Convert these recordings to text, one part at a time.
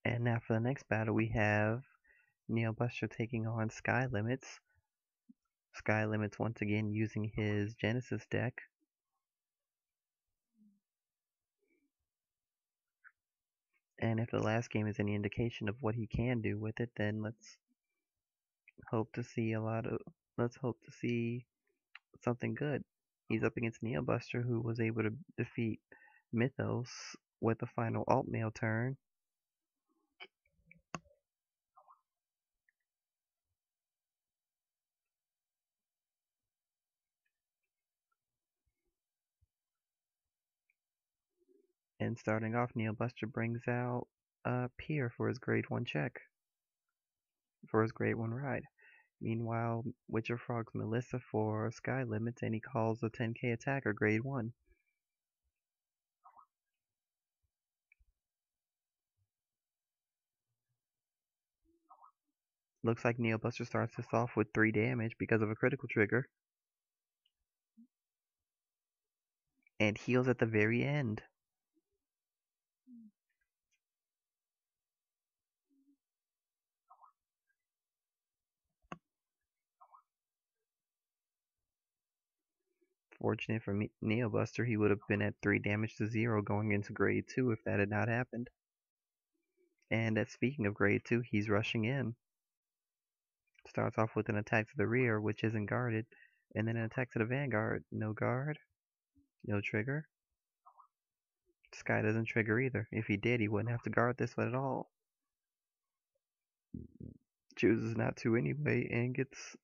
And now for the next battle, we have NeoBuster taking on Sky Limits. Sky Limits once again using his Genesis deck. And if the last game is any indication of what he can do with it, then hope to see let's hope to see something good. He's up against NeoBuster, who was able to defeat Mythos with the final alt mail turn. And starting off, NeoBuster brings out Pier for his grade 1 check, for his grade 1 ride. Meanwhile, Witcher frogs Melissa for Sky Limits, and he calls a 10k attacker grade 1. Looks like NeoBuster starts this off with 3 damage because of a critical trigger, and heals at the very end. Fortunate for NeoBuster, he would have been at 3 damage to 0 going into grade 2 if that had not happened. And speaking of grade 2, he's rushing in. Starts off with an attack to the rear, which isn't guarded, and then an attack to the vanguard. No guard, no trigger. Sky doesn't trigger either. If he did, he wouldn't have to guard this one at all. Chooses not to anyway, and gets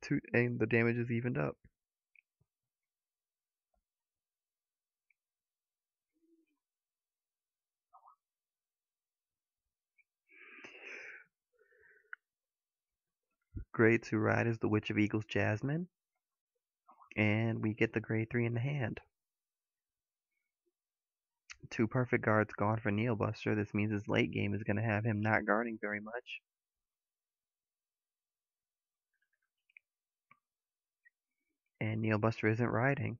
two, and the damage is evened up. Grade 2 ride is the Witch of Eagles Jasmine, and we get the grade 3 in the hand. 2 perfect guards gone for NeoBuster. This means his late game is going to have him not guarding very much. And NeoBuster isn't riding.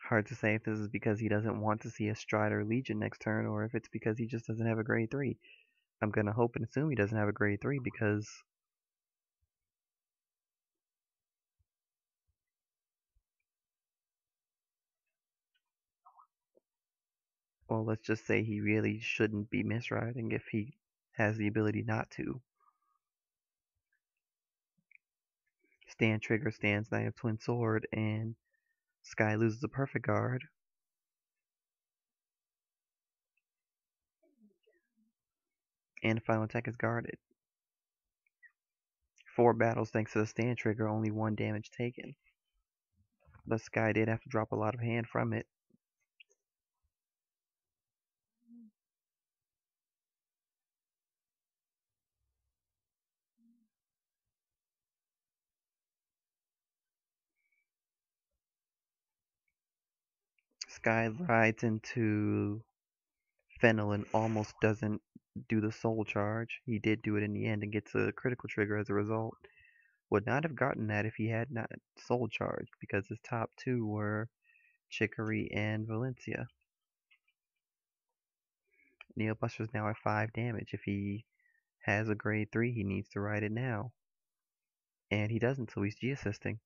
Hard to say if this is because he doesn't want to see a Strider Legion next turn, or if it's because he just doesn't have a grade 3. I'm going to hope and assume he doesn't have a grade 3 because well, let's just say he really shouldn't be misriding if he has the ability not to. Stand trigger stands Knight of Twin Sword, and Sky loses a perfect guard. And final attack is guarded. 4 battles thanks to the stand trigger, only 1 damage taken. But Sky did have to drop a lot of hand from it. Sky rides into Fennel and almost doesn't do the soul charge. He did do it in the end and gets a critical trigger as a result. Would not have gotten that if he had not soul charged, because his top 2 were Chicory and Valencia. NeoBuster's now at 5 damage. If he has a grade 3, he needs to ride it now. And he doesn't, so he's G-assisting.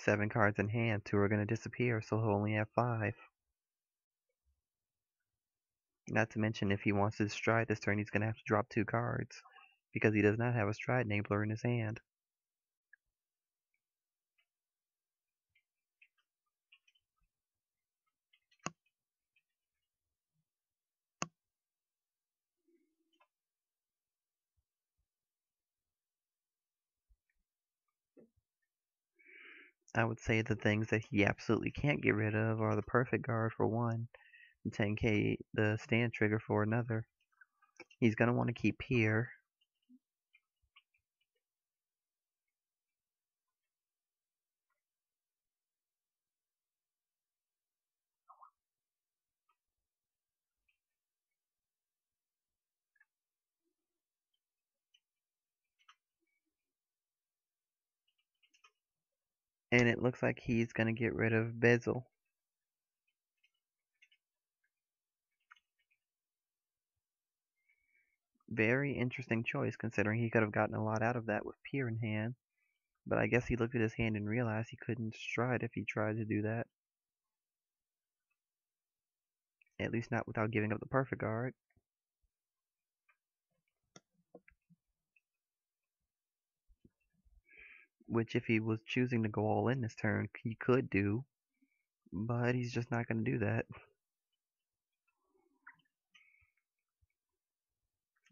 7 cards in hand, 2 are going to disappear, so he'll only have 5. Not to mention, if he wants to stride this turn, he's going to have to drop 2 cards, because he does not have a stride enabler in his hand. I would say the things that he absolutely can't get rid of are the perfect guard for 1, the 10k, the stand trigger for another. He's going to want to keep Pier. And it looks like he's going to get rid of Bezel. Very interesting choice, considering he could have gotten a lot out of that with Pier in hand. But I guess he looked at his hand and realized he couldn't stride if he tried to do that. At least not without giving up the perfect guard. Which, if he was choosing to go all in this turn, he could do. But he's just not going to do that.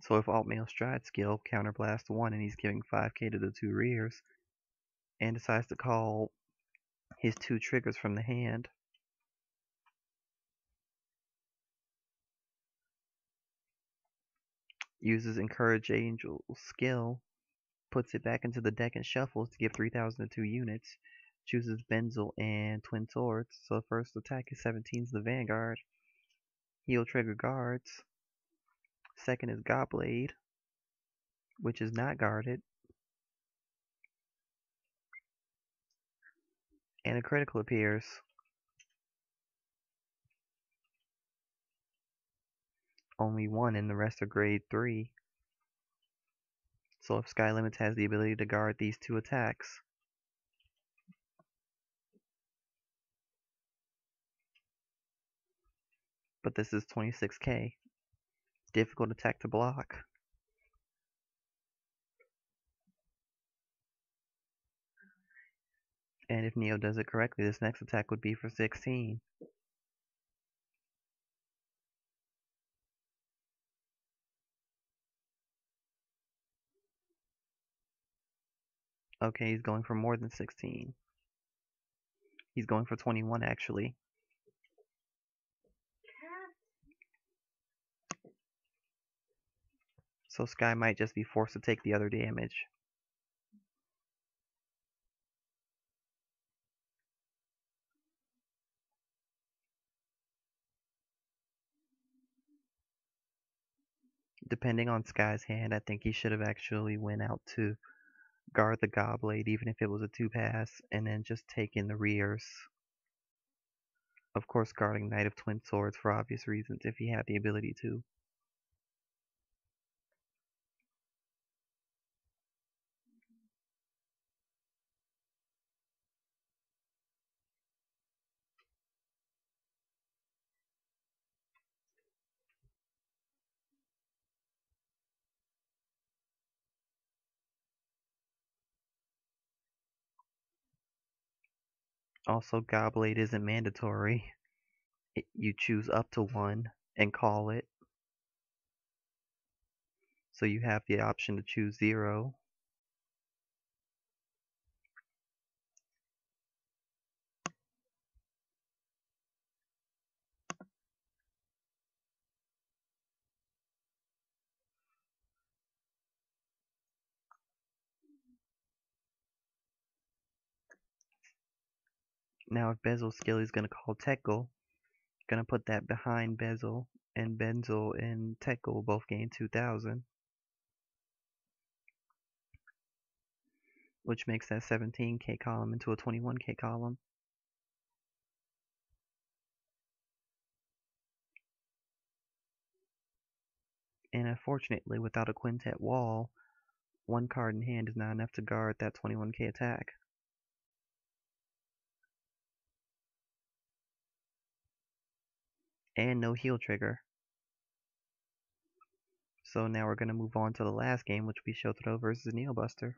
So if alt male stride skill counterblast 1 and he's giving 5k to the 2 rears, and decides to call his 2 triggers from the hand, uses Encourage Angel skill, puts it back into the deck and shuffles to give 3,000 to 2 units, chooses Benzel and Twin Swords, so the first attack is 17 to the Vanguard. He'll trigger guards. Second is Godblade, which is not guarded. And a critical appears. Only one, and the rest are grade 3. So if Sky Limits has the ability to guard these 2 attacks, but this is 26k. Difficult attack to block. And if Neo does it correctly, this next attack would be for 16. Okay, he's going for more than 16. He's going for 21 actually. So Sky might just be forced to take the other damage. Depending on Sky's hand, I think he should have actually went out to guard the Godblade, even if it was a 2-pass, and then just taken the rears. Of course, guarding Knight of Twin Swords for obvious reasons if he had the ability to. Also, Godblade isn't mandatory. You choose up to 1 and call it. So you have the option to choose 0. Now if Bezel's skill is going to call Tekkel, going to put that behind Bezel, and Benzel and Tekkel both gain 2,000. Which makes that 17k column into a 21k column. And unfortunately, without a quintet wall, 1 card in hand is not enough to guard that 21k attack. And no heal trigger. So now we're going to move on to the last game, which will be Shotaro versus NeoBuster.